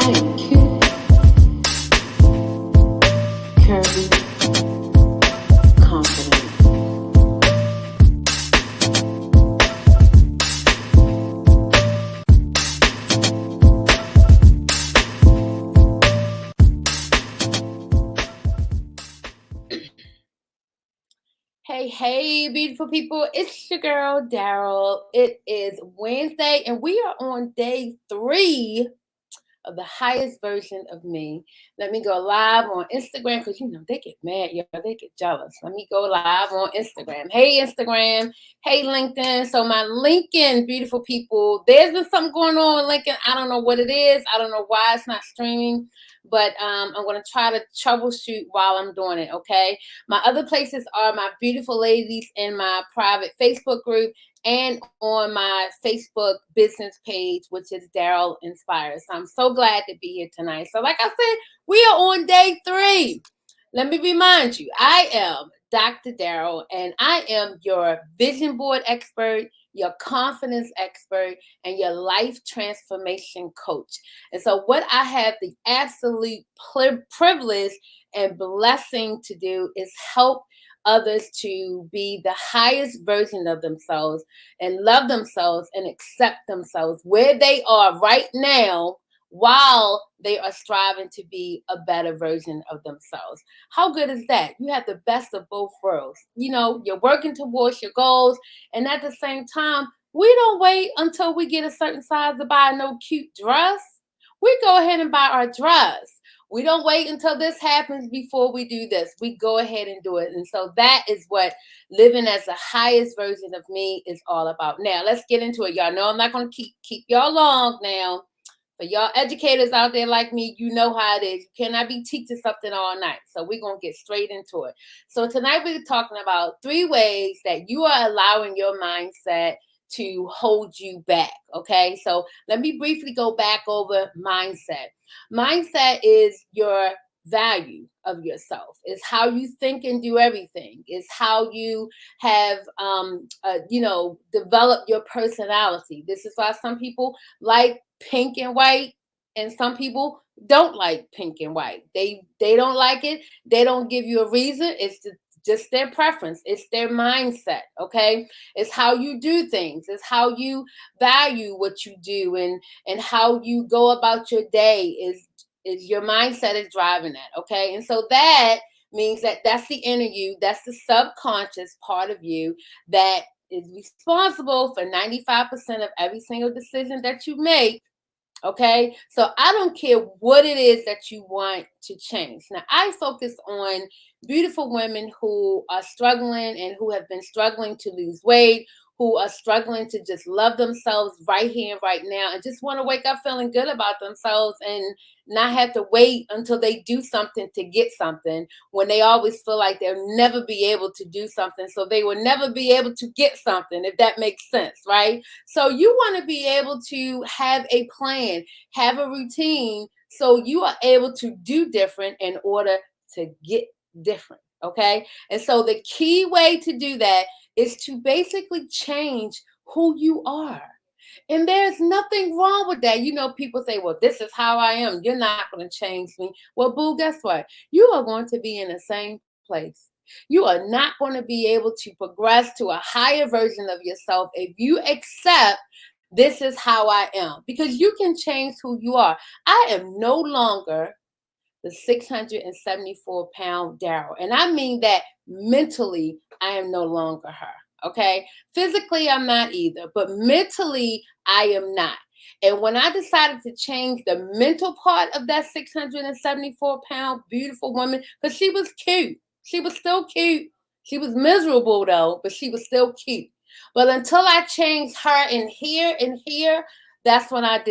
I am cute, curvy, confident. Hey, beautiful people. It's your girl, Daryl. It is Wednesday, and we are on day 3 of the highest version of me. Let me go live on Instagram because they get mad, y'all. They get jealous. Let me go live on Instagram. Hey, Instagram. Hey, LinkedIn. So, my LinkedIn, beautiful people, there's been something going on with LinkedIn. I don't know what it is. I don't know why it's not streaming, but I'm going to try to troubleshoot while I'm doing it, okay? My other places are my beautiful ladies in my private Facebook group and on my Facebook business page, which is Daryl Inspires. So I'm so glad to be here tonight. So, like I said, we are on day 3. Let me remind you, I am Dr. Daryl, and I am your vision board expert, your confidence expert, and your life transformation coach. And so, what I have the absolute privilege and blessing to do is help others to be the highest version of themselves and love themselves and accept themselves where they are right now while they are striving to be a better version of themselves. How good is that? You have the best of both worlds. You're working towards your goals, and at the same time, we don't wait until we get a certain size to buy no cute dress. We go ahead and buy our dress. We don't wait until this happens before we do this. We go ahead and do it. And so that is what living as the highest version of me is all about. Now, let's get into it. Y'all know I'm not going to keep y'all long now. For y'all educators out there like me, you know how it is. You cannot be teaching something all night. So we're going to get straight into it. So tonight we're talking about 3 ways that you are allowing your mindset to hold you back. Okay. So let me briefly go back over mindset. Mindset is your value of yourself. It's how you think and do everything. It's how you have developed your personality. This is why some people like pink and white, and some people don't like pink and white. They don't like it. They don't give you a reason. It's just their preference. It's their mindset. Okay. It's how you do things. It's how you value what you do, and how you go about your day is your mindset is driving that. Okay. And so that means that that's the inner you, that's the subconscious part of you that is responsible for 95% of every single decision that you make. Okay. So I don't care what it is that you want to change. Now, I focus on beautiful women who are struggling and who have been struggling to lose weight, who are struggling to just love themselves right here and right now, and just want to wake up feeling good about themselves and not have to wait until they do something to get something, when they always feel like they'll never be able to do something. So they will never be able to get something, if that makes sense, right? So you want to be able to have a plan, have a routine, so you are able to do different in order to get different. Okay. And so the key way to do that is to basically change who you are. And there's nothing wrong with that. People say, well, this is how I am. You're not going to change me. Well, boo, guess what? You are going to be in the same place. You are not going to be able to progress to a higher version of yourself if you accept this is how I am, because you can change who you are. I am no longer the 674-pound Daryl. And I mean that mentally, I am no longer her. Okay. Physically, I'm not either, but mentally, I am not. And when I decided to change the mental part of that 674-pound beautiful woman, because she was cute, she was still cute. She was miserable though, but she was still cute. But until I changed her in here and here, that's when I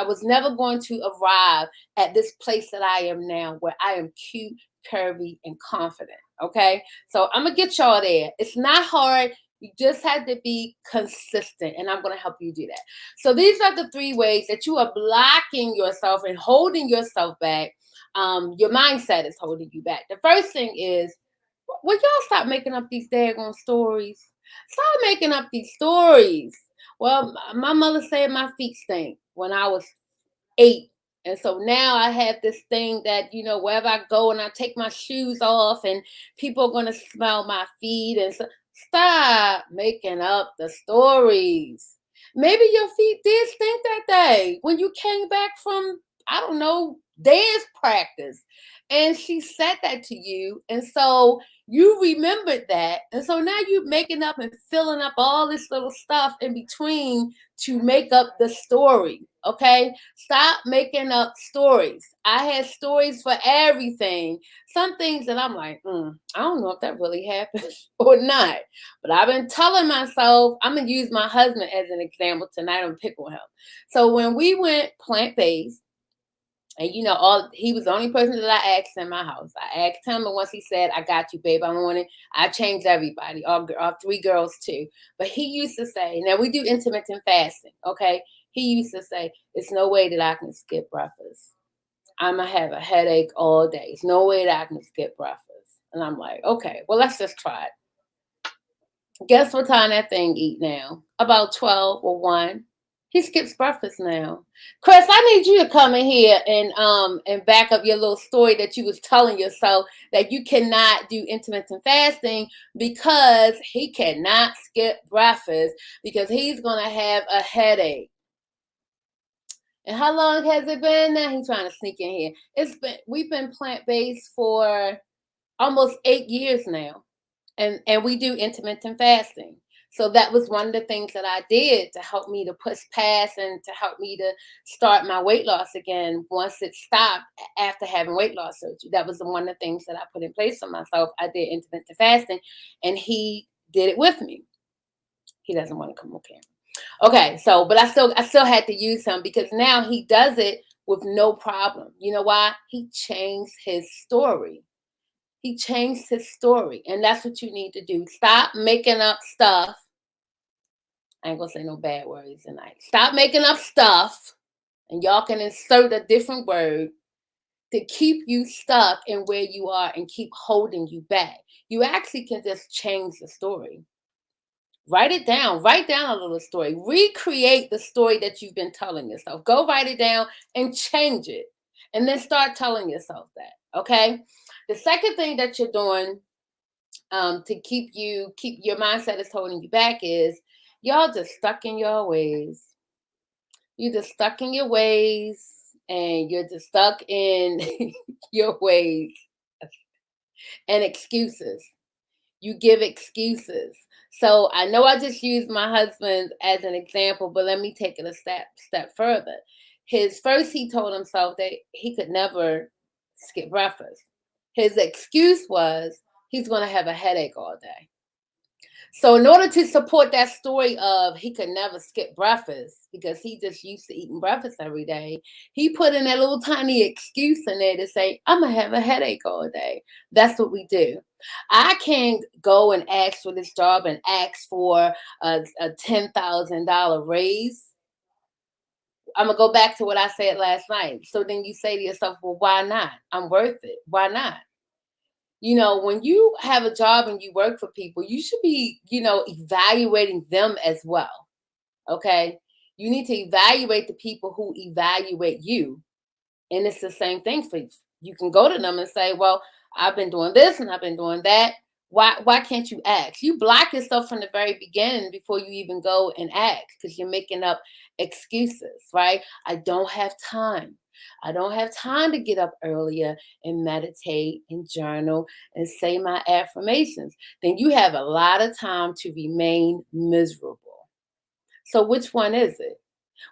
was never going to arrive at this place that I am now, where I am cute, curvy, and confident. Okay. So I'm going to get y'all there. It's not hard. You just have to be consistent, and I'm going to help you do that. So these are the 3 ways that you are blocking yourself and holding yourself back. Your mindset is holding you back. The first thing is, will y'all stop making up these daggone stories? Stop making up these stories. Well, my mother said my feet stink when I was 8. And so now I have this thing that, wherever I go and I take my shoes off and people are going to smell my feet. And so stop making up the stories. Maybe your feet did stink that day when you came back from, I don't know, dance practice. And she said that to you. And so you remembered that. And so now you're making up and filling up all this little stuff in between to make up the story. Okay. Stop making up stories. I had stories for everything. Some things that I'm like, I don't know if that really happened or not. But I've been telling myself, I'm going to use my husband as an example tonight and pick on him. So when we went plant based, and all he was the only person that I asked in my house. I asked him, and once he said, "I got you, babe, I'm on it," I changed everybody, all three girls too. But he used to say, now we do intermittent fasting, okay? He used to say, "It's no way that I can skip breakfast. I'm gonna have a headache all day. It's no way that I can skip breakfast." And I'm like, okay, well, let's just try it. Guess what time that thing eat now? About 12 or 1. He skips breakfast now. Chris, I need you to come in here and back up your little story that you was telling yourself that you cannot do intermittent fasting because he cannot skip breakfast because he's gonna have a headache. And how long has it been now? He's trying to sneak in here. We've been plant-based for almost 8 years now, and we do intermittent fasting. So that was one of the things that I did to help me to push past and to help me to start my weight loss again once it stopped after having weight loss surgery. That was one of the things that I put in place for myself. I did intermittent fasting, and he did it with me. He doesn't want to come on camera. Okay, so but I still had to use him because now he does it with no problem. You know why? He changed his story. He changed his story. And that's what you need to do. Stop making up stuff. I ain't gonna say no bad words tonight. Stop making up stuff. And y'all can insert a different word to keep you stuck in where you are and keep holding you back. You actually can just change the story. Write it down. Write down a little story. Recreate the story that you've been telling yourself. Go write it down and change it. And then start telling yourself that. Okay. The second thing that you're doing to keep your mindset is holding you back is y'all just stuck in your ways. You're just stuck in your ways and you're just stuck in your ways and excuses. You give excuses. So I know I just used my husband as an example, but let me take it a step further. His first he told himself that he could never skip breakfast. His excuse was he's going to have a headache all day. So in order to support that story of he could never skip breakfast because he just used to eating breakfast every day, he put in that little tiny excuse in there to say, I'm gonna have a headache all day. That's what we do. I can't go and ask for this job and ask for a $10,000 raise. I'm gonna go back to what I said last night. So then you say to yourself, well, why not? I'm worth it. Why not? When you have a job and you work for people, you should be, evaluating them as well. Okay. You need to evaluate the people who evaluate you. And it's the same thing for you. You can go to them and say, well, I've been doing this and I've been doing that. Why can't you ask? You block yourself from the very beginning before you even go and ask because you're making up excuses, right? I don't have time. I don't have time to get up earlier and meditate and journal and say my affirmations. Then you have a lot of time to remain miserable. So which one is it?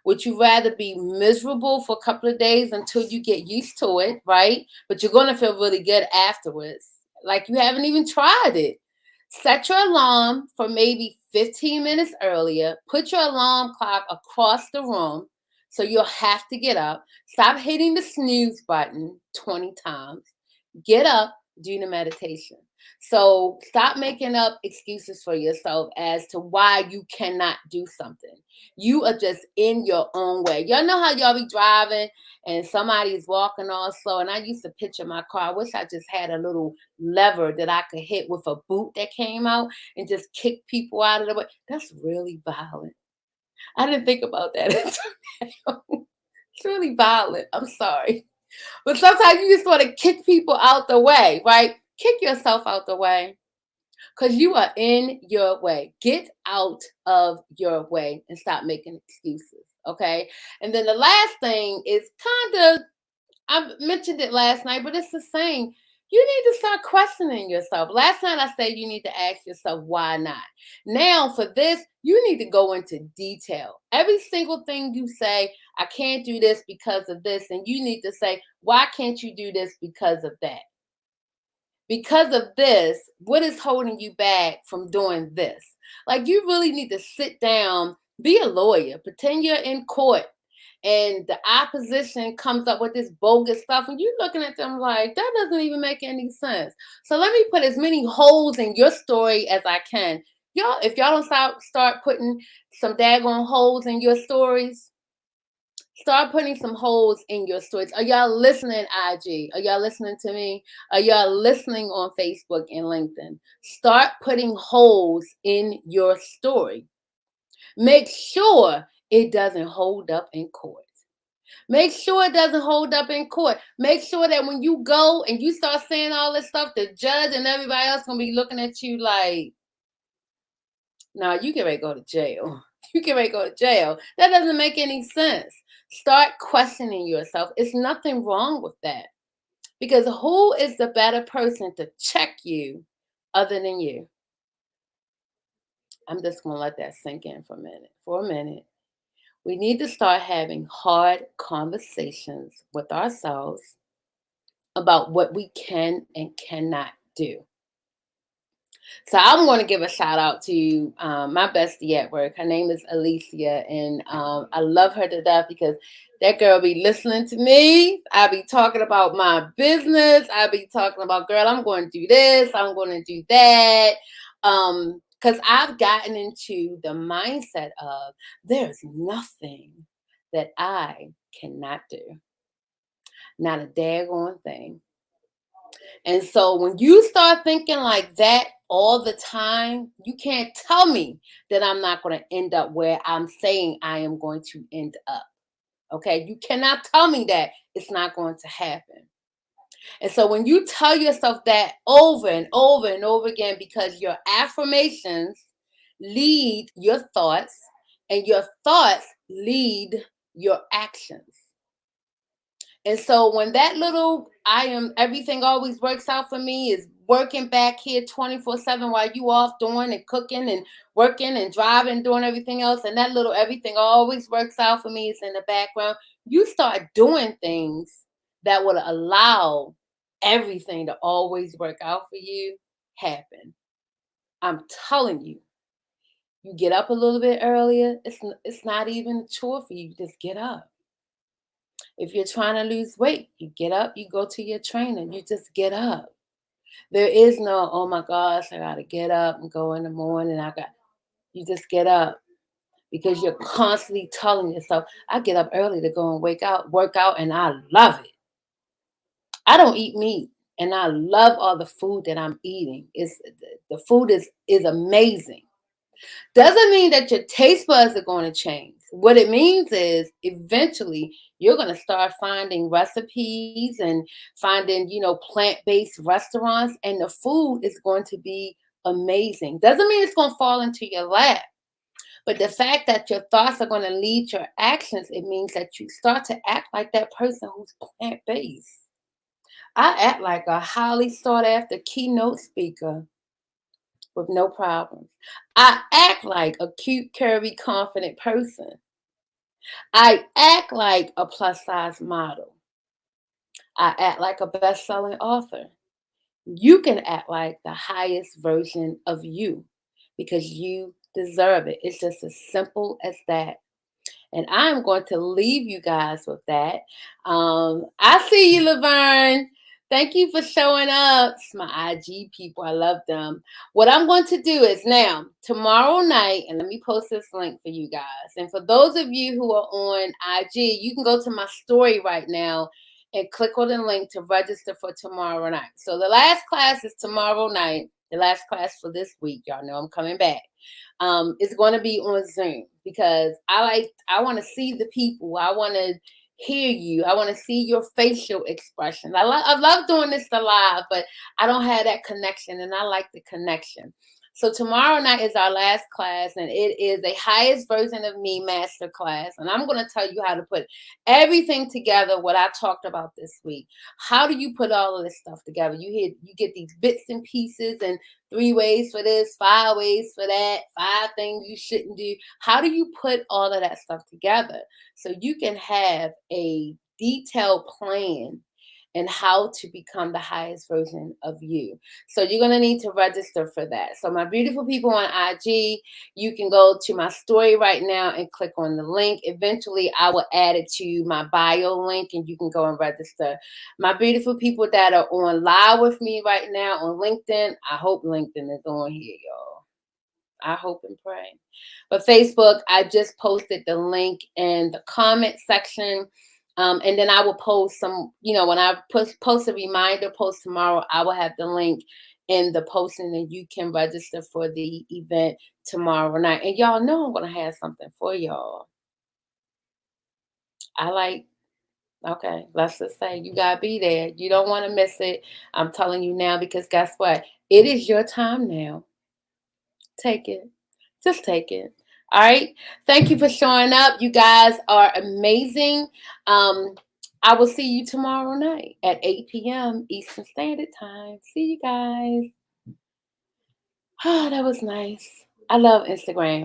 Would you rather be miserable for a couple of days until you get used to it, right? But you're going to feel really good afterwards, like you haven't even tried it. Set your alarm for maybe 15 minutes earlier. Put your alarm clock across the room so you'll have to get up. Stop hitting the snooze button 20 times. Get up, do the meditation. So stop making up excuses for yourself as to why you cannot do something. You are just in your own way. Y'all know how y'all be driving and somebody's walking all slow. And I used to picture my car. I wish I just had a little lever that I could hit with a boot that came out and just kick people out of the way. That's really violent. I didn't think about that. It's really violent. I'm sorry. But sometimes you just want to kick people out the way, right? Kick yourself out the way because you are in your way. Get out of your way and stop making excuses. Okay. And then the last thing is kind of, I mentioned it last night, but it's the same. You need to start questioning yourself. Last night I said you need to ask yourself why not. Now for this, you need to go into detail. Every single thing you say, I can't do this because of this, and you need to say, why can't you do this because of that? Because of this, what is holding you back from doing this? Like you really need to sit down, be a lawyer, pretend you're in court, and the opposition comes up with this bogus stuff, and you're looking at them like that doesn't even make any sense. So let me put as many holes in your story as I can. Y'all, if y'all don't start putting some daggone holes in your stories, start putting some holes in your stories. Are y'all listening, IG? Are y'all listening to me? Are y'all listening on Facebook and LinkedIn? Start putting holes in your story. Make sure it doesn't hold up in court. Make sure it doesn't hold up in court. Make sure that when you go and you start saying all this stuff, the judge and everybody else gonna be looking at you like, "No, you get ready to go to jail. You get ready to go to jail." That doesn't make any sense. Start questioning yourself. It's nothing wrong with that. Because who is the better person to check you other than you? I'm just gonna let that sink in for a minute. For a minute. We need to start having hard conversations with ourselves about what we can and cannot do. So I'm going to give a shout out to my bestie at work. Her name is Alicia, and I love her to death because that girl be listening to me. I be talking about my business. I be talking about, girl, I'm going to do this. I'm going to do that. Because I've gotten into the mindset of there's nothing that I cannot do. Not a daggone thing. And so when you start thinking like that all the time, you can't tell me that I'm not going to end up where I'm saying I am going to end up. Okay. You cannot tell me that it's not going to happen. And so when you tell yourself that over and over and over again, because your affirmations lead your thoughts and your thoughts lead your actions. And so when that little I am everything always works out for me is working back here 24/7 while you off doing and cooking and working and driving, doing everything else, and that little everything always works out for me is in the background, you start doing things that would allow everything to always work out for you happen. I'm telling you, you get up a little bit earlier, it's not even a chore for you. Just get up. If you're trying to lose weight, you get up, you go to your trainer, you just get up. There is no, oh my gosh, I gotta get up and go in the morning. You just get up because you're constantly telling yourself, I get up early to go and work out, and I love it. I don't eat meat and I love all the food that I'm eating. The food is amazing. Doesn't mean that your taste buds are going to change. What it means is eventually you're going to start finding recipes and finding, plant-based restaurants, and the food is going to be amazing. Doesn't mean it's going to fall into your lap. But the fact that your thoughts are going to lead your actions, it means that you start to act like that person who's plant-based. I act like a highly sought after keynote speaker with no problems. I act like a cute, curvy, confident person. I act like a plus size model. I act like a best selling author. You can act like the highest version of you because you deserve it. It's just as simple as that. And I'm going to leave you guys with that. I see you, Laverne. Thank you for showing up. It's my IG people. I love them. What I'm going to do is now, tomorrow night, and let me post this link for you guys. And for those of you who are on IG, you can go to my story right now and click on the link to register for tomorrow night. So the last class is tomorrow night, the last class for this week. Y'all know I'm coming back. It's going to be on Zoom because I want to see the people. I want to, hear you. I want to see your facial expression. I love doing this to live, but I don't have that connection, and I like the connection. So tomorrow night is our last class, and it is a highest version of me master class. And I'm going to tell you how to put everything together, what I talked about this week. How do you put all of this stuff together? You get these bits and pieces, and 3 ways for this, 5 ways for that, 5 things you shouldn't do. How do you put all of that stuff together so you can have a detailed plan and how to become the highest version of you? So you're going to need to register for that. So my beautiful people on IG, you can go to my story right now and click on the link. Eventually I will add it to my bio link and you can go and register. My beautiful people that are on live with me right now on LinkedIn, I hope LinkedIn is on here, y'all. I hope and pray. But Facebook, I just posted the link in the comment section. And then I will post some, when I post a reminder post tomorrow, I will have the link in the posting and you can register for the event tomorrow night. And y'all know I'm going to have something for y'all. I like, okay, let's just say you got to be there. You don't want to miss it. I'm telling you now because guess what? It is your time now. Take it. Just take it. All right. Thank you for showing up. You guys are amazing. I will see you tomorrow night at 8 p.m. Eastern Standard Time. See you guys. Oh, that was nice. I love Instagram.